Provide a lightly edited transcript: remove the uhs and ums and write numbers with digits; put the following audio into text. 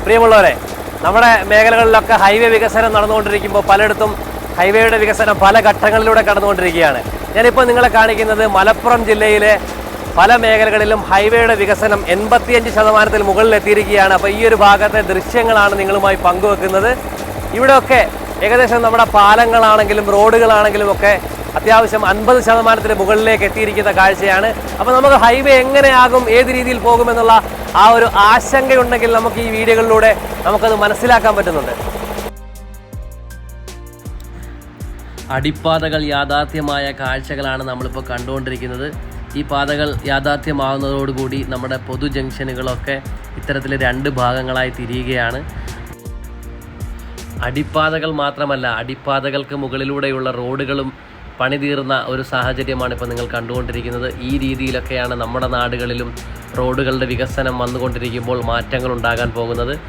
പ്രിയമുള്ളവരെ, നമ്മുടെ മേഖലകളിലൊക്കെ ഹൈവേ വികസനം നടന്നുകൊണ്ടിരിക്കുമ്പോൾ പലയിടത്തും ഹൈവേയുടെ വികസനം പല ഘട്ടങ്ങളിലൂടെ കടന്നുകൊണ്ടിരിക്കുകയാണ്. ഞാനിപ്പോൾ നിങ്ങളെ കാണിക്കുന്നത് മലപ്പുറം ജില്ലയിലെ പല മേഖലകളിലും ഹൈവേയുടെ വികസനം 85% മുകളിൽ എത്തിയിരിക്കുകയാണ്. അപ്പോൾ ഈ ഒരു ഭാഗത്തെ ദൃശ്യങ്ങളാണ് നിങ്ങളുമായി പങ്കുവെക്കുന്നത്. ഇവിടെയൊക്കെ ഏകദേശം നമ്മുടെ പാലങ്ങളാണെങ്കിലും റോഡുകളാണെങ്കിലും ഒക്കെ അത്യാവശ്യം 50% മുകളിലേക്ക് എത്തിയിരിക്കുന്ന കാഴ്ചയാണ്. അപ്പോൾ നമുക്ക് ഹൈവേ എങ്ങനെയാകും, ഏത് രീതിയിൽ പോകുമെന്നുള്ള ആ ഒരു ആശങ്കയുണ്ടെങ്കിൽ നമുക്ക് ഈ വീഡിയോകളിലൂടെ നമുക്കത് മനസ്സിലാക്കാൻ പറ്റുന്നുണ്ട്. അടിപ്പാതകൾ യാഥാർത്ഥ്യമായ കാഴ്ചകളാണ് നമ്മളിപ്പോൾ കണ്ടുകൊണ്ടിരിക്കുന്നത്. ഈ പാതകൾ യാഥാർത്ഥ്യമാകുന്നതോടുകൂടി നമ്മുടെ പൊതു ജംഗ്ഷനുകളൊക്കെ ഇത്തരത്തിൽ 2 ഭാഗങ്ങളായി തിരിയുകയാണ്. അടിപ്പാതകൾ മാത്രമല്ല, അടിപ്പാതകൾക്ക് മുകളിലൂടെയുള്ള റോഡുകളും പണിതീർന്ന ഒരു സാഹചര്യമാണ് ഇപ്പോൾ നിങ്ങൾ കണ്ടുകൊണ്ടിരിക്കുന്നത്. ഈ രീതിയിലൊക്കെയാണ് നമ്മുടെ നാടുകളിലും റോഡുകളുടെ വികസനം വന്നുകൊണ്ടിരിക്കുമ്പോൾ മാറ്റങ്ങൾ ഉണ്ടാകാൻ പോകുന്നത്.